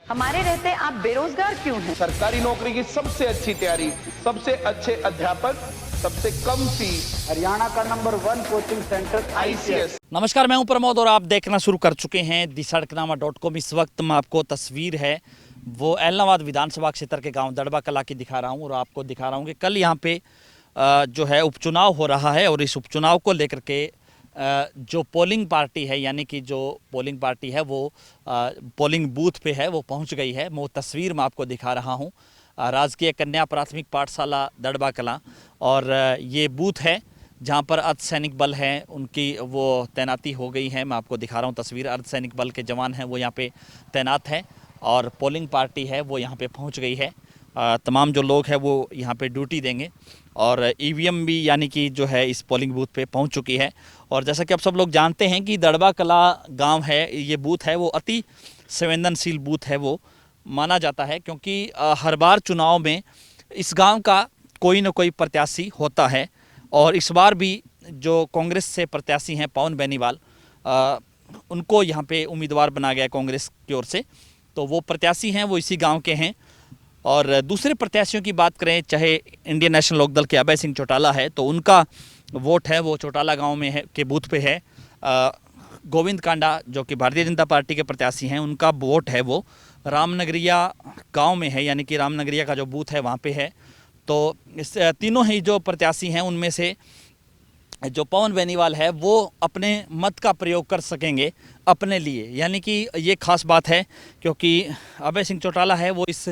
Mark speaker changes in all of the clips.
Speaker 1: हमारे रहते आप बेरोजगार क्यों हैं?
Speaker 2: सरकारी नौकरी की सबसे अच्छी तैयारी, सबसे अच्छे अध्यापक, सबसे कम फीस,
Speaker 3: हरियाणा का नंबर 1 कोचिंग सेंटर
Speaker 2: ICS।
Speaker 4: नमस्कार, मैं हूं प्रमोद और आप देखना शुरू कर चुके हैं दिसड़कनामा.com। इस वक्त मैं आपको तस्वीर है वो ऐलनाबाद विधानसभा क्षेत्र के गांव दड़बा कला की दिखा रहा हूं और आपको दिखा रहा हूं कि कल यहां पे जो है उपचुनाव हो रहा है और इस उपचुनाव को लेकर के जो पोलिंग पार्टी है, यानी कि जो पोलिंग पार्टी है वो पोलिंग बूथ पे है, वो पहुंच गई है। मैं वो तस्वीर में आपको दिखा रहा हूं राजकीय कन्या प्राथमिक पाठशाला दड़बा कला, और ये बूथ है जहां पर अर्धसैनिक बल हैं, उनकी वो तैनाती हो गई है। मैं आपको दिखा रहा हूं तस्वीर, अर्धसैनिक बल के जवान हैं वो यहाँ पे तैनात हैं और पोलिंग पार्टी है वो यहाँ पे पहुँच गई है। तमाम जो लोग हैं वो यहाँ पे ड्यूटी देंगे और EVM भी यानी कि जो है इस पोलिंग बूथ पे पहुँच चुकी है। और जैसा कि आप सब लोग जानते हैं कि दड़बा कला गांव है, ये बूथ है वो अति संवेदनशील बूथ है वो माना जाता है, क्योंकि हर बार चुनाव में इस गांव का कोई न कोई प्रत्याशी होता है। और इस बार भी जो कांग्रेस से प्रत्याशी हैं पवन बेनीवाल, उनको यहाँ पे उम्मीदवार बनाया गया कांग्रेस की ओर से, तो वो प्रत्याशी हैं वो इसी गांव के हैं। और दूसरे प्रत्याशियों की बात करें, चाहे इंडियन नेशनल लोकदल के अभय सिंह चौटाला है, तो उनका वोट है वो चौटाला गांव में है के बूथ पे है। गोविंद कांडा जो कि भारतीय जनता पार्टी के प्रत्याशी हैं, उनका वोट है वो रामनगरिया गांव में है, यानी कि रामनगरिया का जो बूथ है वहाँ पे है। तो इस तीनों ही जो प्रत्याशी हैं उनमें से जो पवन बेनीवाल है वो अपने मत का प्रयोग कर सकेंगे अपने लिए, यानी कि ये खास बात है, क्योंकि अभय सिंह चौटाला है वो इस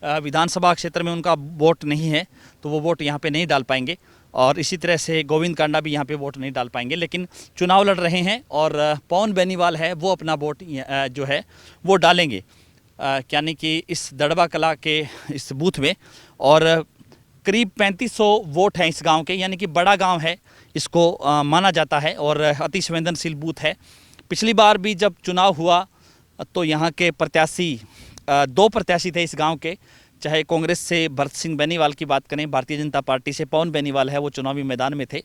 Speaker 4: विधानसभा क्षेत्र में उनका वोट नहीं है, तो वो वोट यहाँ पे नहीं डाल पाएंगे। और इसी तरह से गोविंद कांडा भी यहाँ पे वोट नहीं डाल पाएंगे, लेकिन चुनाव लड़ रहे हैं और पवन बेनीवाल है वो अपना वोट जो है वो डालेंगे, यानी कि इस दड़बा कला के इस बूथ में। और करीब 3500 वोट हैं इस गांव के, यानी कि बड़ा गांव है इसको माना जाता है और अति संवेदनशील बूथ है। पिछली बार भी जब चुनाव हुआ तो यहाँ के प्रत्याशी 2 प्रत्याशी थे इस गांव के, चाहे कांग्रेस से भरत सिंह बेनीवाल की बात करें, भारतीय जनता पार्टी से पवन बेनीवाल है वो चुनावी मैदान में थे।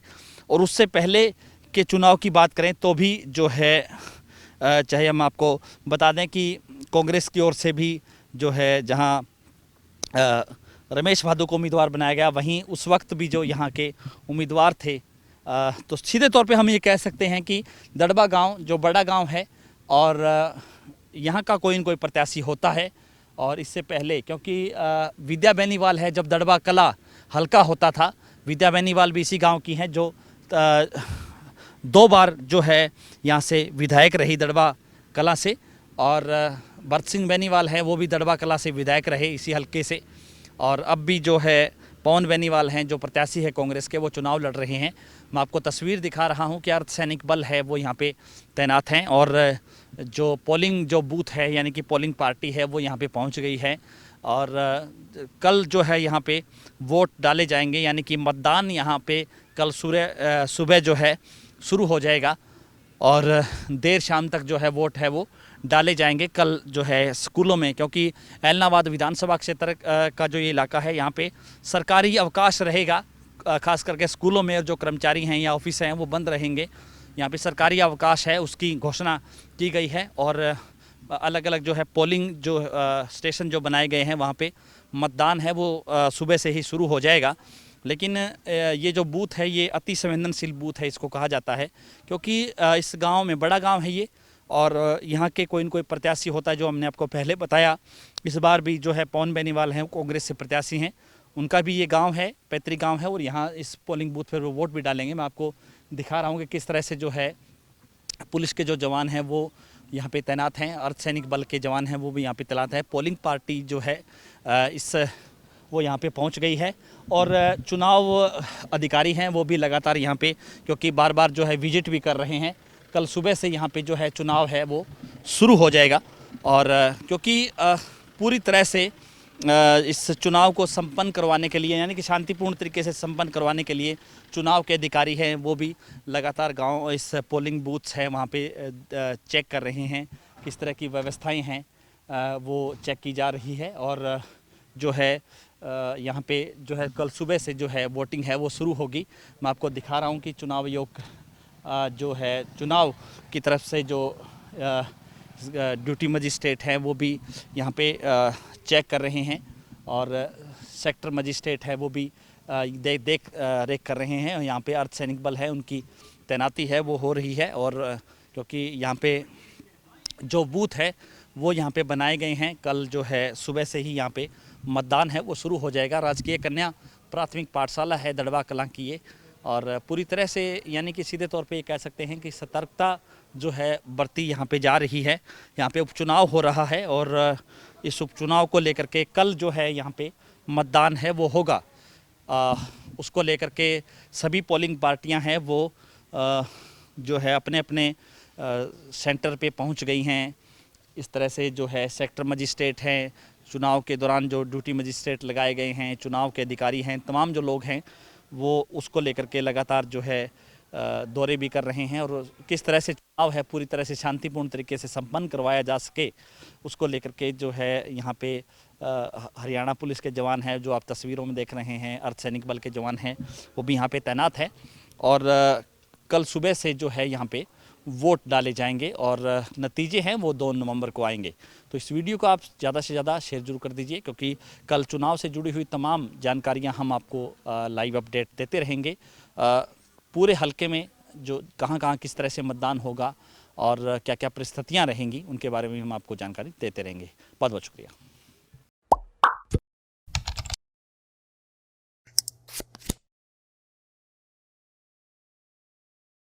Speaker 4: और उससे पहले के चुनाव की बात करें तो भी जो है चाहे हम आपको बता दें कि कांग्रेस की ओर से भी जो है जहाँ रमेश भादु को उम्मीदवार बनाया गया, वहीं उस वक्त भी जो यहाँ के उम्मीदवार थे, तो सीधे तौर पे हम ये कह सकते हैं कि दड़बा गांव जो बड़ा गांव है और यहाँ का कोई न कोई प्रत्याशी होता है। और इससे पहले क्योंकि विद्या बेनीवाल है, जब दड़बा कला हल्का होता था, विद्या बेनीवाल भी इसी गांव की हैं जो 2 बार जो है यहाँ से विधायक रही दड़बा कला से। और भरत सिंह बेनीवाल है वो भी दड़बा कला से विधायक रहे इसी हल्के से। और अब भी जो है पवन बेनीवाल हैं जो प्रत्याशी है कांग्रेस के, वो चुनाव लड़ रहे हैं। मैं आपको तस्वीर दिखा रहा हूं कि अर्धसैनिक बल है वो यहाँ पे तैनात हैं और जो पोलिंग जो बूथ है यानी कि पोलिंग पार्टी है वो यहाँ पे पहुँच गई है। और कल जो है यहाँ पे वोट डाले जाएंगे, यानी कि मतदान यहाँ पे कल सुबह जो है शुरू हो जाएगा और देर शाम तक जो है वोट है वो डाले जाएंगे कल जो है स्कूलों में, क्योंकि ऐलनाबाद विधानसभा क्षेत्र का जो ये इलाका है यहाँ पे सरकारी अवकाश रहेगा, खास करके स्कूलों में जो कर्मचारी हैं या ऑफिस हैं वो बंद रहेंगे। यहाँ पे सरकारी अवकाश है उसकी घोषणा की गई है और अलग अलग जो है पोलिंग जो स्टेशन जो बनाए गए हैं वहाँ पे मतदान है वो सुबह से ही शुरू हो जाएगा। लेकिन ये जो बूथ है ये अति संवेदनशील बूथ है इसको कहा जाता है, क्योंकि इस गांव में बड़ा गांव है ये और यहाँ के कोई न कोई प्रत्याशी होता है, जो हमने आपको पहले बताया। इस बार भी जो है पवन बेनीवाल हैं कांग्रेस से प्रत्याशी हैं, उनका भी ये गांव है, पैतृक गांव है और यहाँ इस पोलिंग बूथ पर वो वोट भी डालेंगे। मैं आपको दिखा रहा हूँ कि किस तरह से जो है पुलिस के जो जवान हैं वो यहाँ पे तैनात हैं, अर्धसैनिक बल के जवान हैं वो भी यहाँ पे तैनात हैं। पोलिंग पार्टी जो है वो यहाँ पे पहुँच गई है और चुनाव अधिकारी हैं वो भी लगातार यहाँ पे, क्योंकि बार बार जो है विजिट भी कर रहे हैं। कल सुबह से यहाँ पे जो है चुनाव है वो शुरू हो जाएगा और क्योंकि पूरी तरह से इस चुनाव को संपन्न करवाने के लिए, यानी कि शांतिपूर्ण तरीके से संपन्न करवाने के लिए चुनाव के अधिकारी हैं वो भी लगातार गांव इस पोलिंग बूथ्स हैं वहाँ पे चेक कर रहे हैं, किस तरह की व्यवस्थाएं हैं वो चेक की जा रही है। और जो है यहाँ पे जो है कल सुबह से जो है वोटिंग है वो शुरू होगी। मैं आपको दिखा रहा हूँ कि चुनाव आयोग जो है चुनाव की तरफ से जो ड्यूटी मजिस्ट्रेट हैं वो भी यहाँ पे चेक कर रहे हैं, और सेक्टर मजिस्ट्रेट है वो भी देख रेख कर रहे हैं। यहाँ पे अर्धसैनिक बल है, उनकी तैनाती है वो हो रही है, और क्योंकि यहाँ पे जो बूथ है वो यहाँ पे बनाए गए हैं, कल जो है सुबह से ही यहाँ पे मतदान है वो शुरू हो जाएगा। राजकीय कन्या प्राथमिक पाठशाला है दड़बा कलां की ये, और पूरी तरह से यानी कि सीधे तौर पे ये कह सकते हैं कि सतर्कता जो है बढ़ती यहाँ पे जा रही है। यहाँ पे उपचुनाव हो रहा है, और इस उपचुनाव को लेकर के कल जो है यहाँ पे मतदान है वो होगा। उसको लेकर के सभी पोलिंग पार्टियां हैं वो जो है अपने अपने सेंटर पे पहुंच गई हैं। इस तरह से जो है सेक्टर मजिस्ट्रेट हैं, चुनाव के दौरान जो ड्यूटी मजिस्ट्रेट लगाए गए हैं, चुनाव के अधिकारी हैं, तमाम जो लोग हैं वो उसको लेकर के लगातार जो है दौरे भी कर रहे हैं, और किस तरह से चुनाव है पूरी तरह से शांतिपूर्ण तरीके से संपन्न करवाया जा सके उसको लेकर के जो है यहाँ पे हरियाणा पुलिस के जवान हैं जो आप तस्वीरों में देख रहे हैं, अर्धसैनिक बल के जवान हैं वो भी यहाँ पे तैनात हैं, और कल सुबह से जो है यहाँ पे वोट डाले जाएंगे और नतीजे हैं वो 2 नवंबर को आएंगे। तो इस वीडियो को आप ज़्यादा से ज़्यादा शेयर जरूर कर दीजिए, क्योंकि कल चुनाव से जुड़ी हुई तमाम जानकारियां हम आपको लाइव अपडेट देते रहेंगे। पूरे हलके में जो कहां किस तरह से मतदान होगा और क्या क्या परिस्थितियां रहेंगी उनके बारे में हम आपको जानकारी देते रहेंगे। बहुत बहुत शुक्रिया।